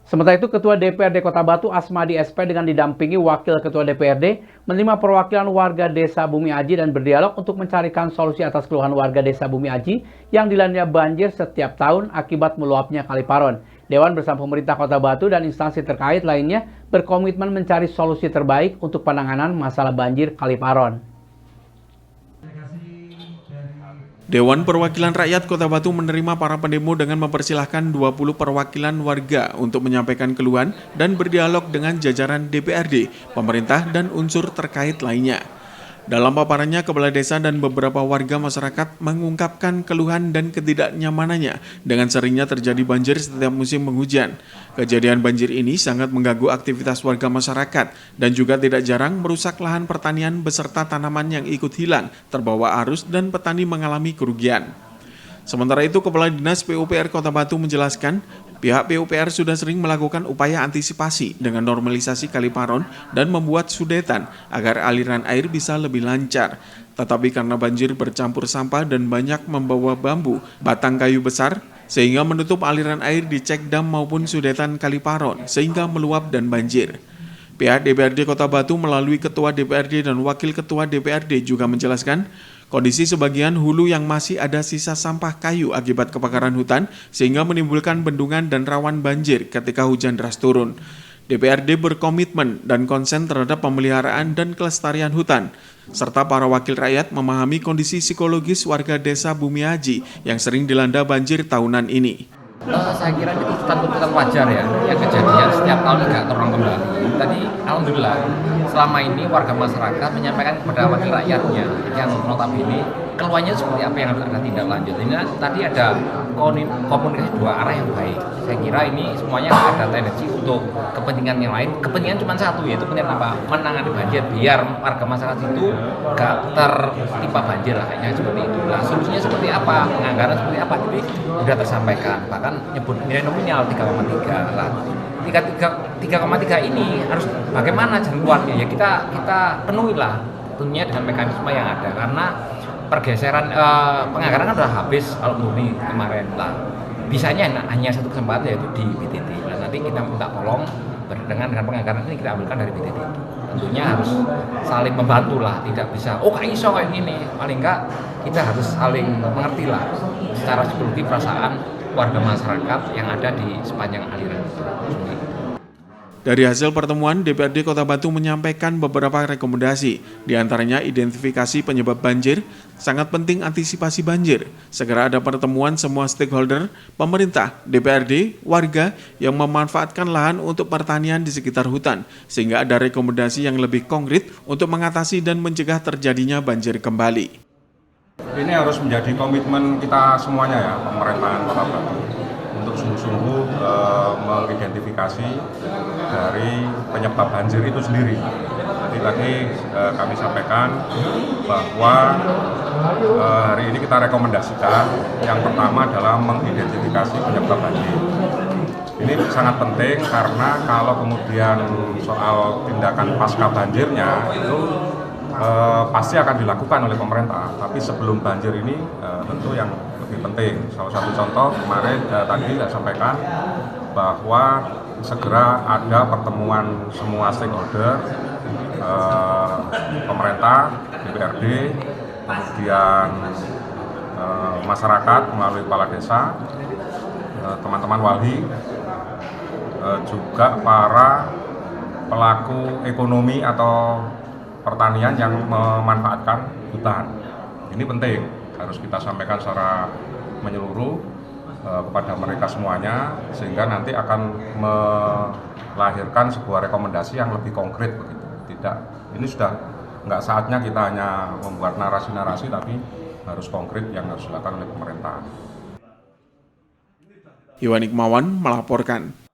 Sementara itu, Ketua DPRD Kota Batu Asmadi SP dengan didampingi Wakil Ketua DPRD menerima perwakilan warga Desa Bumi Aji dan berdialog untuk mencarikan solusi atas keluhan warga Desa Bumi Aji yang dilanda banjir setiap tahun akibat meluapnya Kali Paron. Dewan bersama pemerintah Kota Batu dan instansi terkait lainnya berkomitmen mencari solusi terbaik untuk penanganan masalah banjir Kali Paron. Dewan Perwakilan Rakyat Kota Batu menerima para pendemo dengan mempersilahkan 20 perwakilan warga untuk menyampaikan keluhan dan berdialog dengan jajaran DPRD, pemerintah, dan unsur terkait lainnya. Dalam paparannya, Kepala Desa dan beberapa warga masyarakat mengungkapkan keluhan dan ketidaknyamanannya dengan seringnya terjadi banjir setiap musim penghujan. Kejadian banjir ini sangat mengganggu aktivitas warga masyarakat dan juga tidak jarang merusak lahan pertanian beserta tanaman yang ikut hilang, terbawa arus dan petani mengalami kerugian. Sementara itu, Kepala Dinas PUPR Kota Batu menjelaskan, pihak PUPR sudah sering melakukan upaya antisipasi dengan normalisasi Kali Paron dan membuat sudetan agar aliran air bisa lebih lancar. Tetapi karena banjir bercampur sampah dan banyak membawa bambu, batang kayu besar, sehingga menutup aliran air di cek dam maupun sudetan Kali Paron, sehingga meluap dan banjir. Pihak DPRD Kota Batu melalui Ketua DPRD dan Wakil Ketua DPRD juga menjelaskan, kondisi sebagian hulu yang masih ada sisa sampah kayu akibat kebakaran hutan sehingga menimbulkan bendungan dan rawan banjir ketika hujan deras turun. DPRD berkomitmen dan konsen terhadap pemeliharaan dan kelestarian hutan, serta para wakil rakyat memahami kondisi psikologis warga Desa Bumi Aji yang sering dilanda banjir tahunan ini. Saya kira itu tuntutan wajar ya, yang kejadian setiap tahun nggak terulang kembali. Tadi alhamdulillah selama ini warga masyarakat menyampaikan kepada wakil rakyatnya yang notabene keluhannya seperti apa yang harus ada tindak lanjut. Sehingga tadi ada komunikasi dua arah yang baik. Saya kira ini semuanya ada tendensi untuk kepentingan yang lain. Kepentingan cuma satu, yaitu kepentingan apa? Menangani banjir biar warga masyarakat itu nggak tertimpa banjir lah, kayaknya seperti itu. Nah, solusinya seperti apa? Penganggaran seperti apa? Jadi sudah tersampaikan. Bahkan nyebut nilai nominal 3,3 lah. 3,3 ini harus bagaimana jalan keluarnya? Ya kita penuhi lah tentunya dengan mekanisme yang ada, karena pergeseran penganggaran kan sudah habis kalau murni kemarin lah. Bisanya hanya satu kesempatan, yaitu di BTT. Nah, nanti kita minta tolong dengan penganggaran ini kita ambilkan dari BTT itu. Tentunya harus saling membantu lah, tidak bisa kayak iso kayak gini. Paling enggak kita harus saling mengerti lah secara psikologi perasaan warga masyarakat yang ada di sepanjang aliran sungai. Dari hasil pertemuan, DPRD Kota Batu menyampaikan beberapa rekomendasi, diantaranya identifikasi penyebab banjir, sangat penting antisipasi banjir, segera ada pertemuan semua stakeholder, pemerintah, DPRD, warga yang memanfaatkan lahan untuk pertanian di sekitar hutan, sehingga ada rekomendasi yang lebih konkret untuk mengatasi dan mencegah terjadinya banjir kembali. Ini harus menjadi komitmen kita semuanya ya, pemerintahan Kota Batu, untuk sungguh-sungguh mengidentifikasi dari penyebab banjir itu sendiri. Jadi tadi kami sampaikan bahwa hari ini kita rekomendasikan yang pertama adalah mengidentifikasi penyebab banjir. Ini sangat penting karena kalau kemudian soal tindakan pasca banjirnya itu pasti akan dilakukan oleh pemerintah, tapi sebelum banjir ini tentu yang lebih penting. Salah satu contoh kemarin tadi saya sampaikan bahwa segera ada pertemuan semua stakeholder, pemerintah, DPRD, kemudian masyarakat melalui kepala desa, teman-teman walhi, juga para pelaku ekonomi atau pertanian yang memanfaatkan hutan. Ini penting, harus kita sampaikan secara menyeluruh kepada mereka semuanya, sehingga nanti akan melahirkan sebuah rekomendasi yang lebih konkret begitu. Tidak, ini sudah nggak saatnya kita hanya membuat narasi-narasi, tapi harus konkret yang harus dilakukan oleh pemerintah. Iwan Ikmawan melaporkan.